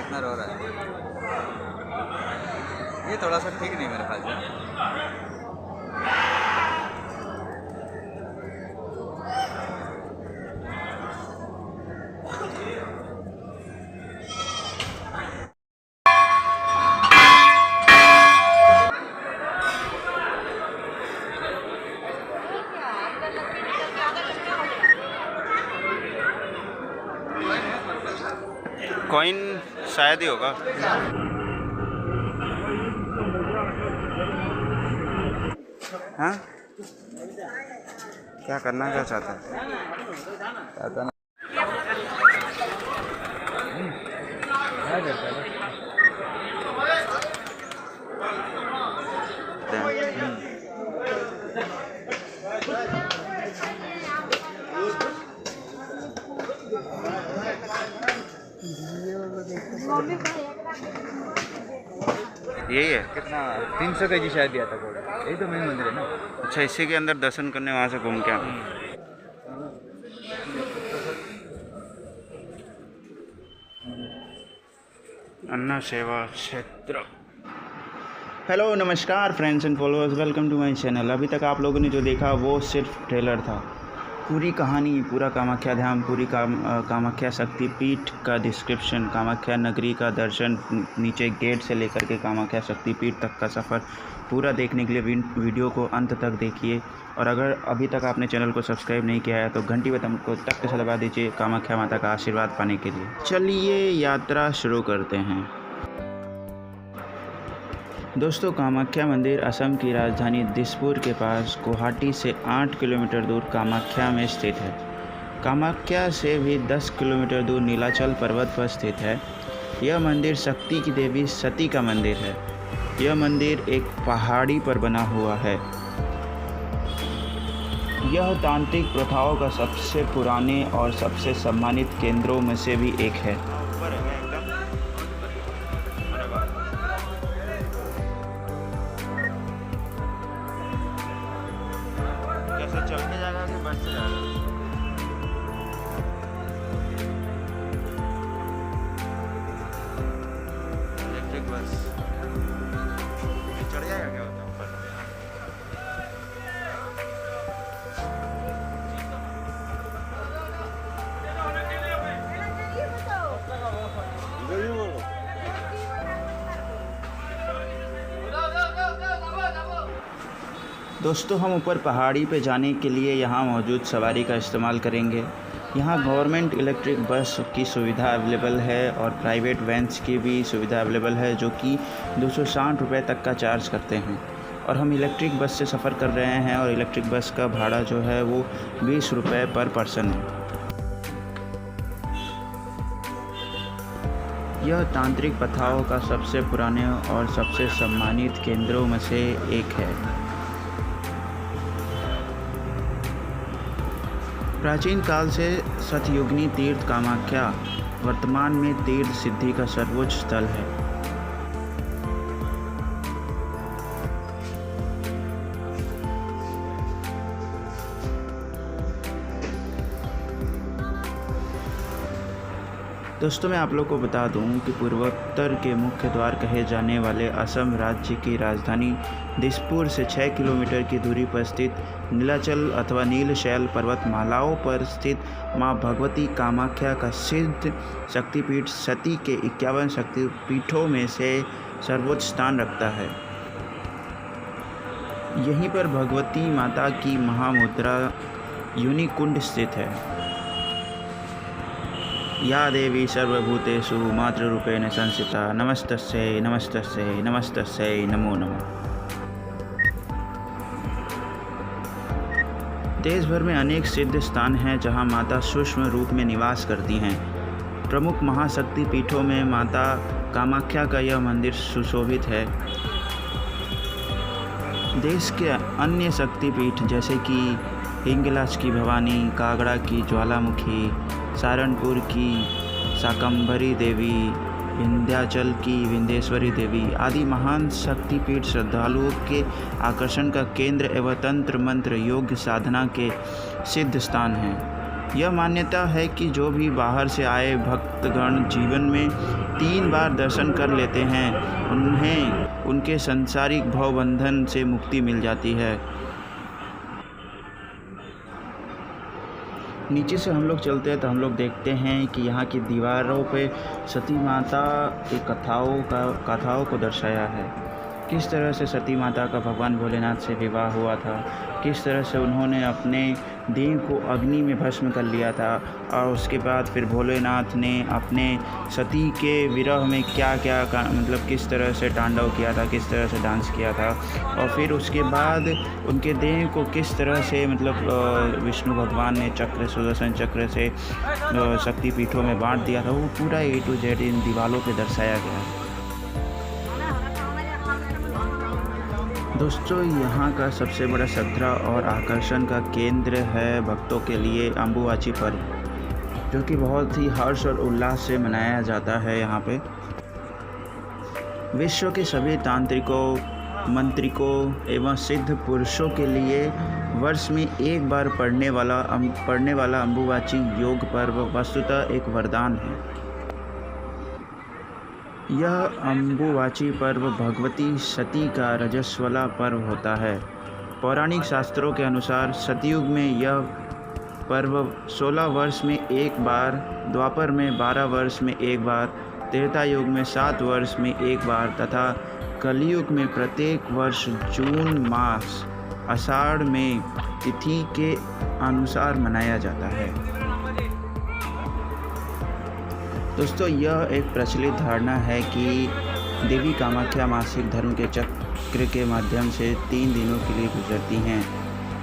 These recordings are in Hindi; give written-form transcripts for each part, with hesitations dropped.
कितना रो रहा है। ये थोड़ा सा ठीक नहीं मेरे ख्याल से। कॉइन शायद ही होगा। हाँ, क्या करना क्या चाहता है? यही है। कितना 300 kg शायद दिया था घोड़ा। यही तो मेन मंदिर है ना। अच्छा, इसी के अंदर दर्शन करने वहाँ से घूम के आए। अन्ना सेवा क्षेत्र। हेलो नमस्कार friends and followers, welcome to my channel. अभी तक आप लोगों ने जो देखा वो सिर्फ ट्रेलर था। पूरी कहानी, पूरा कामाख्या धाम, पूरी कामाख्या शक्तिपीठ का डिस्क्रिप्शन, कामाख्या नगरी का दर्शन, नीचे गेट से लेकर के कामाख्या शक्तिपीठ तक का सफ़र पूरा देखने के लिए वीडियो को अंत तक देखिए। और अगर अभी तक आपने चैनल को सब्सक्राइब नहीं किया है तो घंटी बटन को टक से दबा दीजिए कामाख्या माता का आशीर्वाद पाने के लिए। चलिए यात्रा शुरू करते हैं। दोस्तों, कामाख्या मंदिर असम की राजधानी दिसपुर के पास गुवाहाटी से 8 किलोमीटर दूर कामाख्या में स्थित है। कामाख्या से भी 10 किलोमीटर दूर नीलाचल पर्वत पर स्थित है। यह मंदिर शक्ति की देवी सती का मंदिर है। यह मंदिर एक पहाड़ी पर बना हुआ है। यह तांत्रिक प्रथाओं का सबसे पुराने और सबसे सम्मानित केंद्रों में से भी एक है। कैसे चल के जाएगा कि बस से जाएगा? इलेक्ट्रिक बस चढ़ जाएगा क्या होता है ऊपर? दोस्तों, हम ऊपर पहाड़ी पे जाने के लिए यहाँ मौजूद सवारी का इस्तेमाल करेंगे। यहाँ गवर्नमेंट इलेक्ट्रिक बस की सुविधा अवेलेबल है और प्राइवेट वैन्स की भी सुविधा अवेलेबल है, जो कि 260 रुपये तक का चार्ज करते हैं। और हम इलेक्ट्रिक बस से सफ़र कर रहे हैं और इलेक्ट्रिक बस का भाड़ा जो है वो 20 रुपये पर पर्सन है। यह तांत्रिक प्रथाओं का सबसे पुराने और सबसे सम्मानित केंद्रों में से एक है। प्राचीन काल से सतयुगनी तीर्थ कामाख्या वर्तमान में तीर्थ सिद्धि का सर्वोच्च स्थल है। दोस्तों, मैं आप लोग को बता दूं कि पूर्वोत्तर के मुख्य द्वार कहे जाने वाले असम राज्य की राजधानी दिसपुर से 6 किलोमीटर की दूरी पर स्थित नीलाचल अथवा नीलशैल पर्वतमालाओं पर स्थित मां भगवती कामाख्या का सिद्ध शक्तिपीठ सती के 51 शक्तिपीठों में से सर्वोच्च स्थान रखता है। यहीं पर भगवती माता की महामुद्रा योनि कुंड स्थित है। या देवी सर्वभूतेषु मातृरूपेण संस्थिता नमस्तस्यै नमस्तस्यै नमस्तस्यै नमो नमः। देश भर में अनेक सिद्ध स्थान हैं जहां माता सूक्ष्म रूप में निवास करती हैं। प्रमुख महाशक्ति पीठों में माता कामाख्या का यह मंदिर सुशोभित है। देश के अन्य शक्तिपीठ जैसे कि हिंगलाज की भवानी, कागड़ा की ज्वालामुखी, सहारनपुर की शाकंभरी देवी, विंध्याचल की विंध्येश्वरी देवी आदि महान शक्तिपीठ श्रद्धालुओं के आकर्षण का केंद्र एवं तंत्र मंत्र योग्य साधना के सिद्ध स्थान हैं। यह मान्यता है कि जो भी बाहर से आए भक्तगण जीवन में 3 बार दर्शन कर लेते हैं, उन्हें उनके सांसारिक भवबंधन से मुक्ति मिल जाती है। नीचे से हम लोग चलते हैं तो हम लोग देखते हैं कि यहाँ की दीवारों पे सती माता की कथाओं को दर्शाया है। किस तरह से सती माता का भगवान भोलेनाथ से विवाह हुआ था, किस तरह से उन्होंने अपने देह को अग्नि में भस्म कर लिया था, और उसके बाद फिर भोलेनाथ ने अपने सती के विरह में क्या क्या मतलब किस तरह से तांडव किया था, किस तरह से डांस किया था, और फिर उसके बाद उनके देह को किस तरह से मतलब विष्णु भगवान ने चक्र सुदर्शन चक्र से शक्तिपीठों में बांट दिया था। वो पूरा A to Z इन दीवारों पे दर्शाया गया है। दोस्तों, यहाँ का सबसे बड़ा श्रद्धा और आकर्षण का केंद्र है भक्तों के लिए अम्बुबाची पर्व, जो कि बहुत ही हर्ष और उल्लास से मनाया जाता है। यहाँ पे विश्व के सभी तांत्रिकों, मंत्रिकों एवं सिद्ध पुरुषों के लिए वर्ष में एक बार पड़ने वाला अम्बुबाची योग पर्व वस्तुतः एक वरदान है। यह अम्बुबाची पर्व भगवती सती का रजस्वला पर्व होता है। पौराणिक शास्त्रों के अनुसार सतयुग में यह पर्व 16 वर्ष में एक बार, द्वापर में 12 वर्ष में एक बार, त्रेता युग में 7 वर्ष में एक बार तथा कलयुग में प्रत्येक वर्ष जून मास आषाढ़ में तिथि के अनुसार मनाया जाता है। दोस्तों, यह एक प्रचलित धारणा है कि देवी कामाख्या मासिक धर्म के चक्र के माध्यम से 3 दिनों के लिए गुजरती हैं।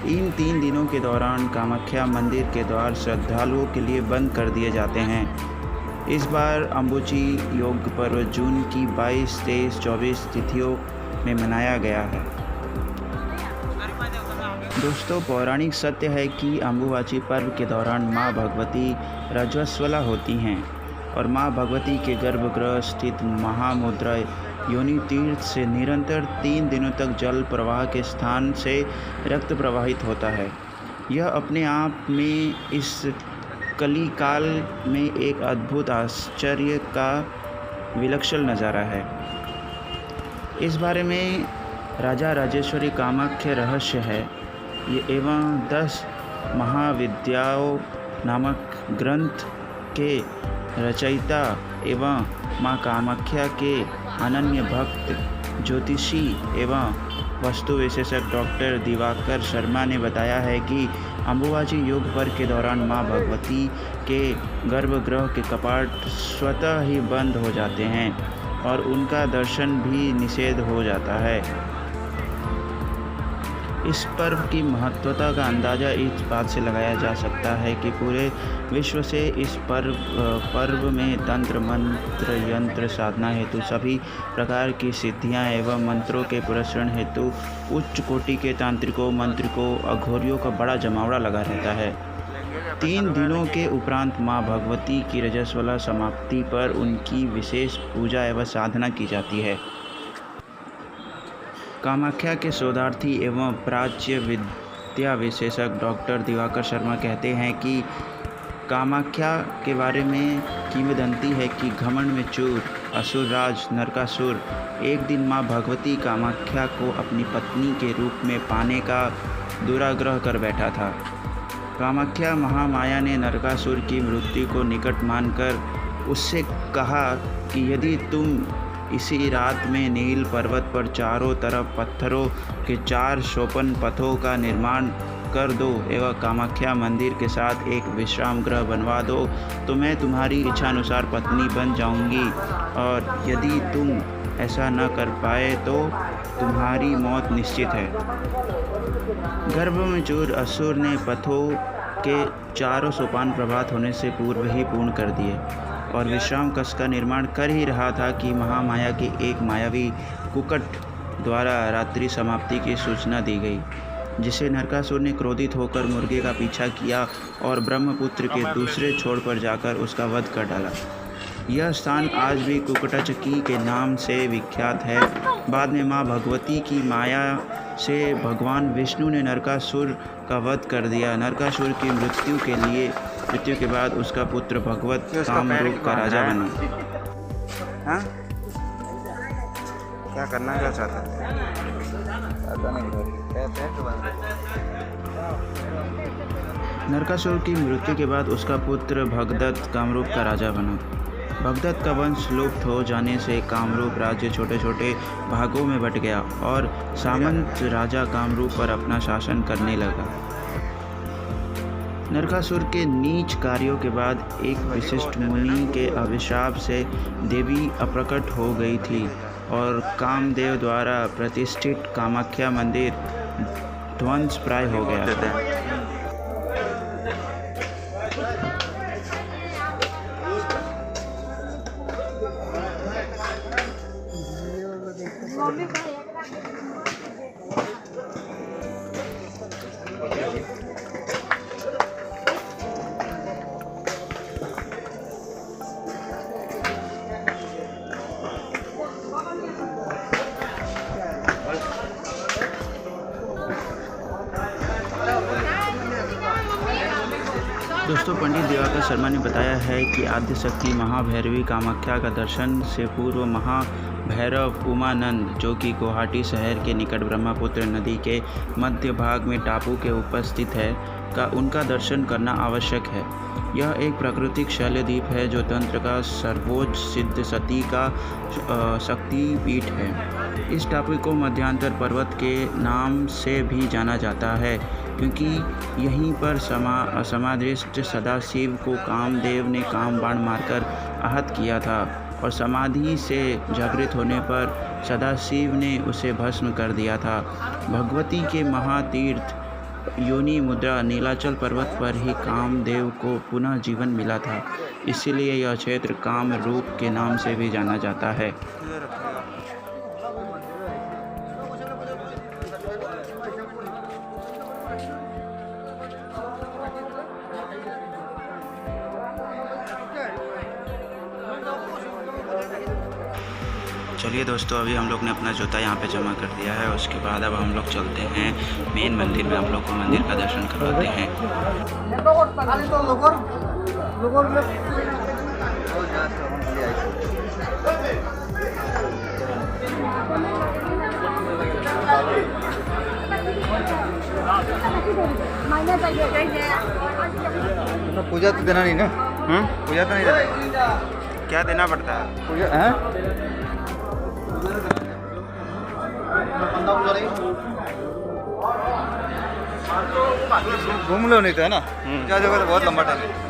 इन 3 दिनों के दौरान कामाख्या मंदिर के द्वार श्रद्धालुओं के लिए बंद कर दिए जाते हैं। इस बार अम्बुबाची योग पर्व जून की 22, 23, 24 तिथियों में मनाया गया है। दोस्तों, पौराणिक सत्य है कि अम्बुबाची पर्व के दौरान माँ भगवती रजस्वला होती हैं और माँ भगवती के गर्भगृह स्थित महामुद्रा योनि तीर्थ से निरंतर 3 दिनों तक जल प्रवाह के स्थान से रक्त प्रवाहित होता है। यह अपने आप में इस कलिकाल में एक अद्भुत आश्चर्य का विलक्षण नज़ारा है। इस बारे में राजा राजेश्वरी कामाख्या रहस्य है ये एवं 10 महाविद्याओं नामक ग्रंथ के रचयिता एवं माँ कामाख्या के अनन्य भक्त ज्योतिषी एवं वास्तु विशेषज्ञ डॉक्टर दिवाकर शर्मा ने बताया है कि अम्बुबाची योग पर्व के दौरान माँ भगवती के गर्भगृह के कपाट स्वतः ही बंद हो जाते हैं और उनका दर्शन भी निषेध हो जाता है। इस पर्व की महत्वता का अंदाज़ा इस बात से लगाया जा सकता है कि पूरे विश्व से इस पर्व में तंत्र मंत्र यंत्र साधना हेतु सभी प्रकार की सिद्धियां एवं मंत्रों के पुरस्करण हेतु उच्च कोटि के तांत्रिकों, मंत्रिकों, अघोरियों का बड़ा जमावड़ा लगा रहता है। 3 दिनों के उपरांत माँ भगवती की रजस्वला समाप्ति पर उनकी विशेष पूजा एवं साधना की जाती है। कामाख्या के शोधार्थी एवं प्राच्य विद्या विशेषज्ञ डॉक्टर दिवाकर शर्मा कहते हैं कि कामाख्या के बारे में किंवदंती है कि घमंड में चूर असुरराज नरकासुर एक दिन माँ भगवती कामाख्या को अपनी पत्नी के रूप में पाने का दुराग्रह कर बैठा था। कामाख्या महामाया ने नरकासुर की मृत्यु को निकट मानकर उससे कहा कि यदि तुम इसी रात में नील पर्वत पर चारों तरफ पत्थरों के 4 सोपन पथों का निर्माण कर दो एवं कामाख्या मंदिर के साथ एक विश्राम गृह बनवा दो तो मैं तुम्हारी इच्छानुसार पत्नी बन जाऊंगी, और यदि तुम ऐसा न कर पाए तो तुम्हारी मौत निश्चित है। गर्भ में चूर असुर ने पथों के 4 सोपान प्रभात होने से पूर्व ही पूर्ण कर दिए और विश्राम कक्ष का निर्माण कर ही रहा था कि महामाया के एक मायावी कुकट द्वारा रात्रि समाप्ति की सूचना दी गई, जिसे नरकासुर ने क्रोधित होकर मुर्गे का पीछा किया और ब्रह्मपुत्र के दूसरे छोर पर जाकर उसका वध कर डाला। यह स्थान आज भी कुकटचकी के नाम से विख्यात है। बाद में माँ भगवती की माया से भगवान विष्णु ने नरकासुर का वध कर दिया। नरकासुर की मृत्यु के लिए मृत्यु के बाद उसका पुत्र भगवत कामरूप का राजा बना। हाँ, क्या करना क्या चाहता है? नरकासुर की मृत्यु के बाद उसका पुत्र भगदत्त कामरूप का राजा बना। भगदत्त का वंश लुप्त हो जाने से कामरूप राज्य छोटे छोटे भागों में बंट गया और सामंत राजा कामरूप पर अपना शासन करने लगा। नरकासुर के नीच कार्यों के बाद एक विशिष्ट मुनि के अभिशाप से देवी अप्रकट हो गई थी और कामदेव द्वारा प्रतिष्ठित कामाख्या मंदिर ध्वंस प्राय हो गया था। दोस्तों, पंडित दिवाकर शर्मा ने बताया है कि आद्यशक्ति महाभैरवी कामाख्या का दर्शन से पूर्व महाभैरव उमानंद, जो कि गुवाहाटी शहर के निकट ब्रह्मपुत्र नदी के मध्य भाग में टापू के ऊपर स्थित है, का उनका दर्शन करना आवश्यक है। यह एक प्राकृतिक शैलद्वीप है जो तंत्र का सर्वोच्च सिद्ध सती का शक्ति पीठ है। इस टापू को मध्यांतर पर्वत के नाम से भी जाना जाता है क्योंकि यहीं पर समाधिस्थ सदाशिव को कामदेव ने काम बाण मारकर आहत किया था और समाधि से जागृत होने पर सदाशिव ने उसे भस्म कर दिया था। भगवती के महातीर्थ योनि मुद्रा नीलाचल पर्वत पर ही कामदेव को पुनः जीवन मिला था, इसलिए यह क्षेत्र काम रूप के नाम से भी जाना जाता है। चलिए दोस्तों, अभी हम लोग ने अपना जूता यहाँ पे जमा कर दिया है। उसके बाद अब हम लोग चलते हैं मेन मंदिर में, हम लोग को मंदिर का दर्शन करवाते हैं। पूजा तो देना नहीं ना? पूजा तो नहीं देना। क्या देना पड़ता है? पूजा है? घूम लो नहीं तो है ना। क्या जगह तो बहुत लंबा टाइम है।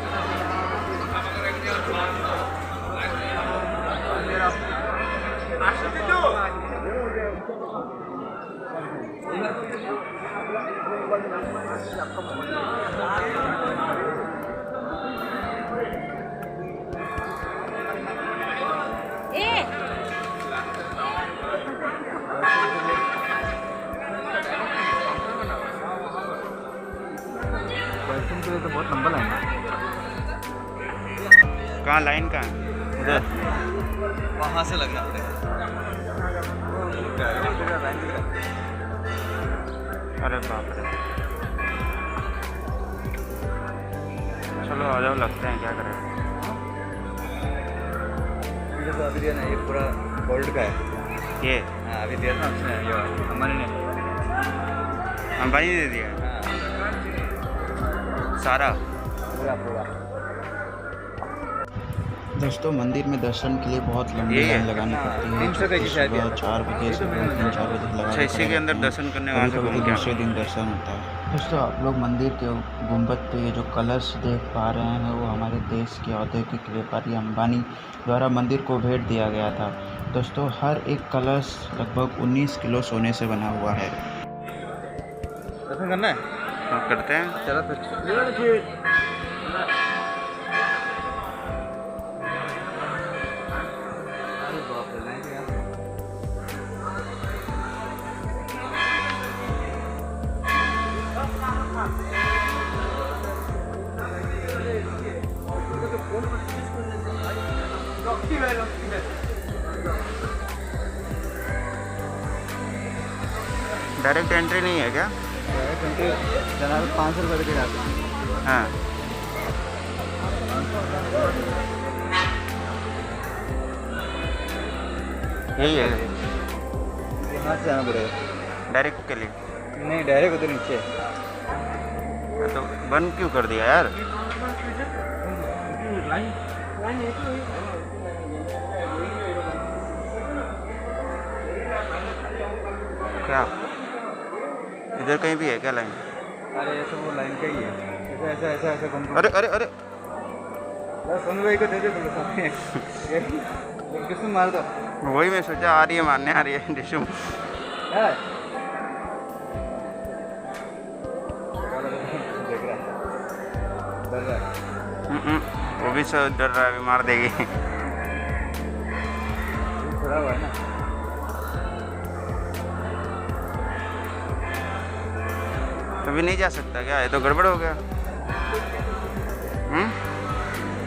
तो बहुत लंबा लाइन है। कहाँ लाइन कहाँ? उधर वहाँ से लगना पड़ेगा। अरे बाप रे, चलो आ जाओ, लगते हैं, क्या करें। ये तो अभी दिया ना, ये पूरा गोल्ड का है ये। हाँ, अभी दिया ना उसने, ये अंबानी ने। अंबानी दे दिया सारा पूरा। दोस्तों, मंदिर में दर्शन के लिए बहुत लंबी लाइन लगानी पड़ती है। 300 का शायद सुबह 4 बजे से 3-4 बजे लगा। अच्छा, इसी के अंदर दर्शन करने वहाँ से घूम के दूसरे दिन दर्शन होता है। दोस्तों, आप लोग मंदिर के गुंबद पे ये जो कलश देख पा रहे हैं, वो हमारे देश के औद्योगिक व्यापारी अंबानी द्वारा मंदिर को भेंट दिया गया था। दोस्तों, हर एक कलश लगभग 19 किलो सोने से बना हुआ है। दर्शन करना है? हाँ, करते हैं। चलो तो डायरेक्ट एंट्री नहीं है क्या? डायरेक्ट एंट्री 500 रुपये के जाते हैं। हाँ, यही है, यहाँ से आना पड़ेगा। डायरेक्ट के लिए। नहीं, डायरेक्ट उधर नीचे। तो बंद क्यों कर दिया यार? क्या इधर कहीं भी है क्या लाइन? अरे ऐसा वो लाइन का ही है। ऐसा ऐसा ऐसा ऐसा घूम। अरे अरे अरे सोनू भाई को दे दे तुम सामने। किसको मार दो। वही मैं सोचा, आ रही है मारने, आ रही है डिशुम। है? देख रहा है, डर रहा है। वो भी सब डर रहा है, अभी मार देगी। खड़ा हुआ है ना। अभी नहीं जा सकता क्या? ये तो गड़बड़ हो गया।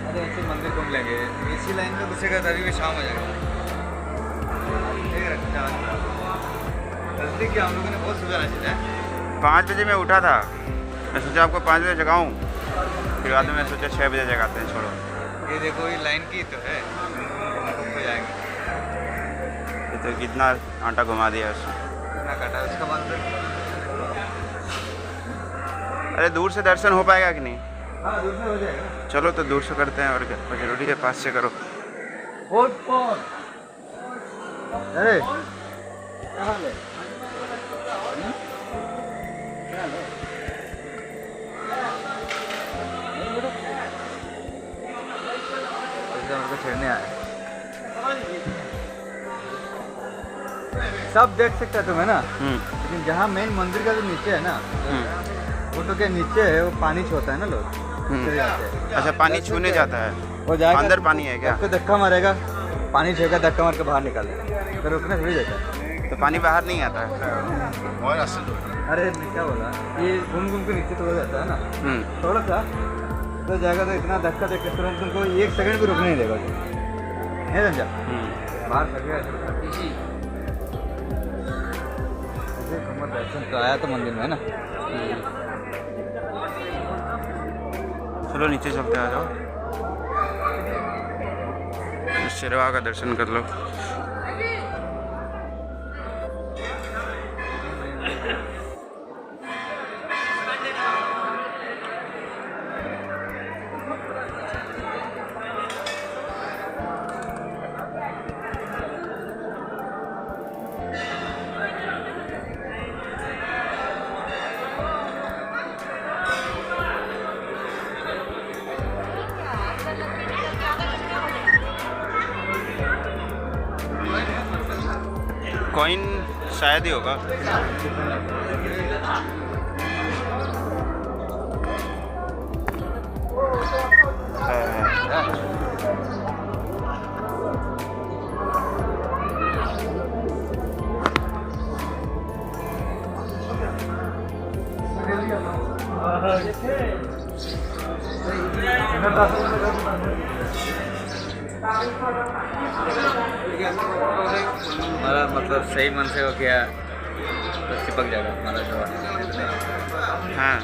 अरे ऐसे मंदिर घूम लेंगे। इसी लाइन में घुसेगा तभी भी शाम हो जाएगा। नजदीक क्या हम लोगों ने बहुत सुबह रचा है। 5 बजे मैं उठा था, मैं सोचा आपको 5 बजे जगाऊँ, फिर बाद में मैं सोचा 6 बजे जगाते हैं, छोड़ो। ये देखो, ये लाइन की तो है, घूम जाएंगे। ये तो कितना आटा घुमा दिया उसने। कितना काटा उसका मंदिर। अरे दूर से दर्शन हो पाएगा कि नहीं? हाँ, दूर से हो जाएगा। चलो तो दूर से करते हैं, और क्या जरूरी है पास से करो। अरे क्या हाल है? क्या हाल है? मेरे को छेड़ने आया। सब देख सकता है तुम्हें ना, लेकिन जहाँ मेन मंदिर का जो नीचे है ना, फोटो के नीचे है, वो पानी छूता है ना लोग, चले जाते हैं। अच्छा, पानी छूने जाता है, वो जाएगा अंदर पानी है क्या? तो धक्का मारेगा, पानी छेगा, धक्का मार के बाहर निकालेगा, तो रुकने थोड़ी जाता है। तो पानी बाहर नहीं आता है? अरे मैं क्या बोला, ये घूम घूम के नीचे तो हो जाता है ना, थोड़ा सा तो जाएगा, तो इतना धक्का दे के तुरंत तुमको 1 सेकंड भी रुकने नहीं देगा, नहीं समझा? बाहर दर्शन तो आया तो मंदिर में है ना। चलो नीचे चलते, आ जाओ, शेरवा का दर्शन कर लो। कॉइन शायद ही होगा। हमारा मतलब सही मन से हो गया तो चिपक जाएगा हमारा जवाब। हाँ,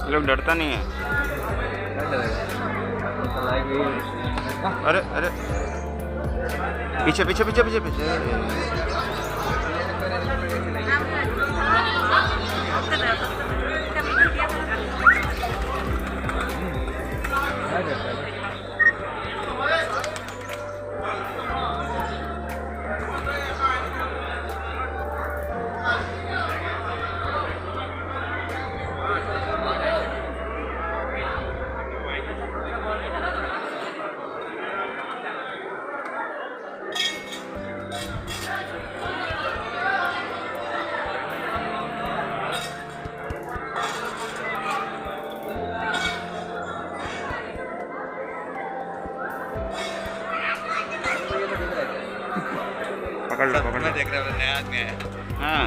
ये लोग डरता नहीं है। अरे अरे पीछे पीछे पीछे पीछे पीछे। पकड़ लो पकड़ लो। देख रहा हूँ नया आदमी है। हाँ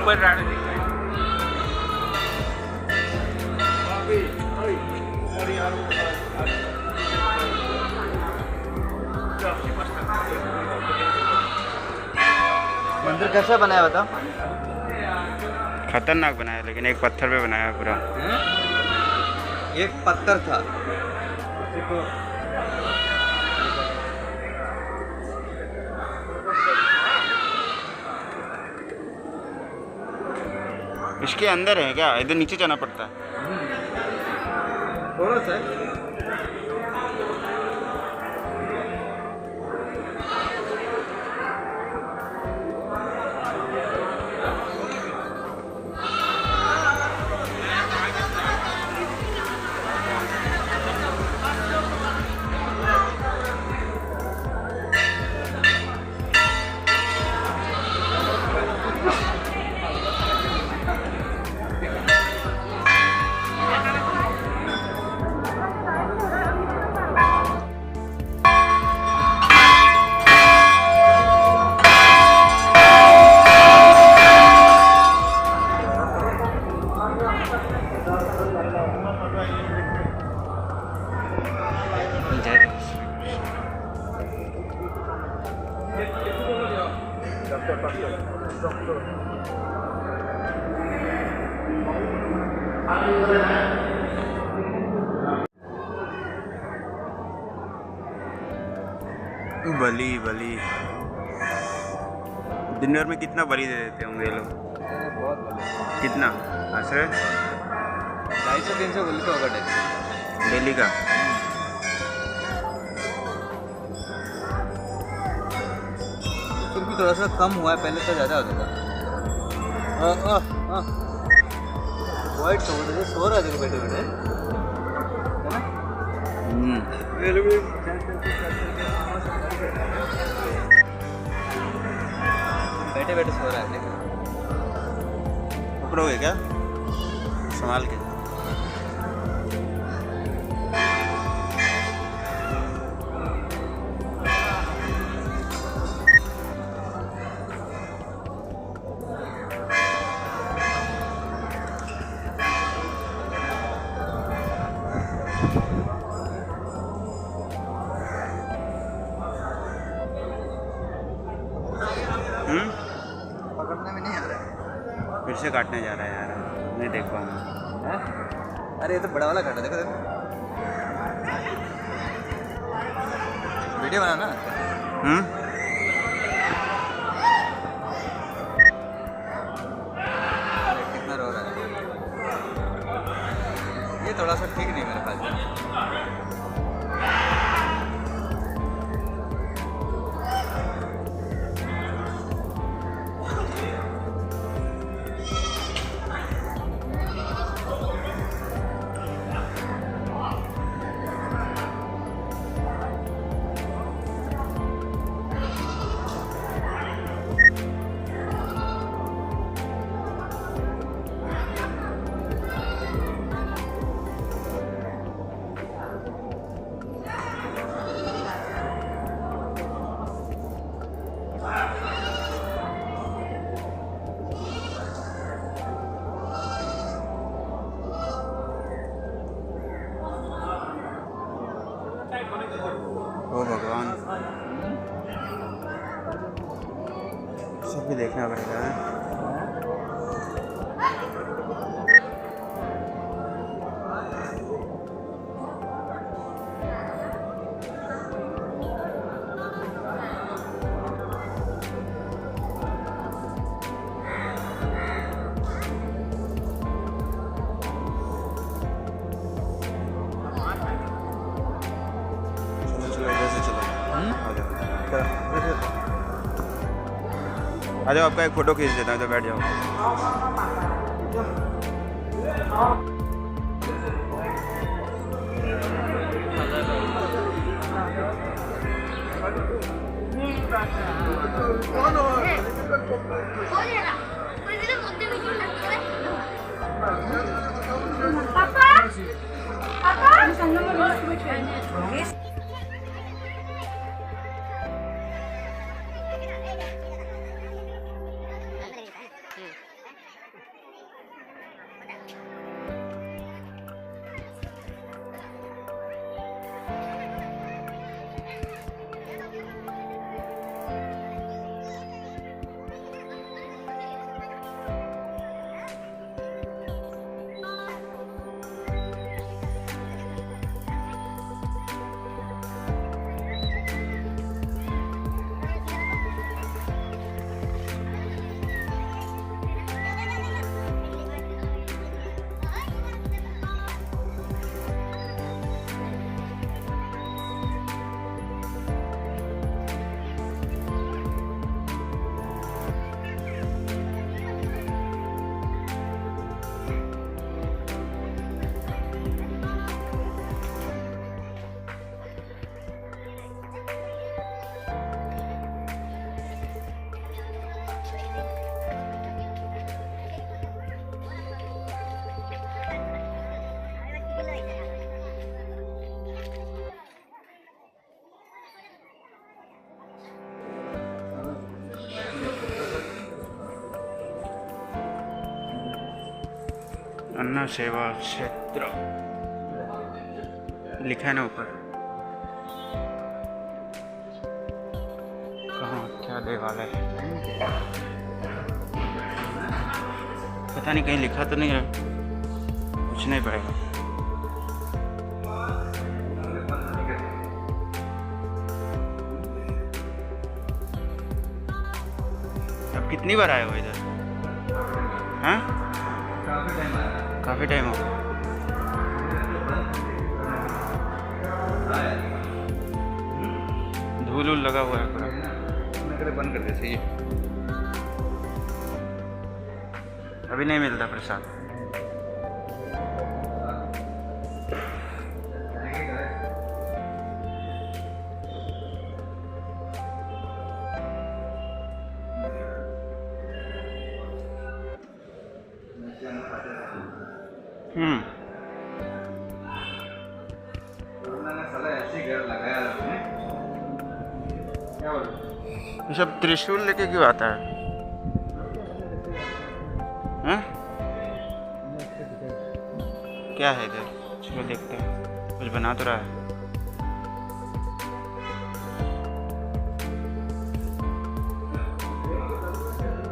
ऊपर मंदिर कैसा बनाया बताओ? खतरनाक बनाया, लेकिन एक पत्थर पे बनाया पूरा। एक पत्थर था। इसके अंदर है क्या? इधर नीचे जाना पड़ता है। थोड़ा सा बलि बलि दिन भर में कितना बलि दे देते होंगे ये लोग? बहुत बड़ा। कितना आश्रय? 250-300 बलि तो होगा डेली का। फिर भी थोड़ा सा कम हुआ है, पहले तो ज़्यादा होता था। वाइट सो रहा है देखो बैठे बैठे, है ना? बैठे बैठे सो रहा है देखो। पकड़ोगे क्या संभाल के? पकड़ने में नहीं आ रहा है। फिर से काटने जा रहा है यार, नहीं देख पाऊंगा। अरे ये तो बड़ा वाला काटा, देखो देखो। वीडियो बनाना। कितना रो रहा है ये, थोड़ा सा ठीक नहीं मेरे ख्याल से। भी देखना पड़ेगा। आ जाओ, आपका एक फ़ोटो खींच देता हूँ तो बैठ जाओ। अन्ना सेवा क्षेत्र लिखा है ना ऊपर। कहाँ क्या देवालय है, पता नहीं, कहीं लिखा तो नहीं है, पूछना ही पड़ेगा। अब कितनी बार आए हो इधर? हाँ, काफ़ी टाइम हो गया। धूल उल लगा हुआ है पूरा, बंद कर दे सही। अभी नहीं मिलता प्रसाद। ये सब त्रिशूल लेके क्यों आता है? हैं? क्या है इधर? चलो देखते हैं, कुछ बना तो रहा है।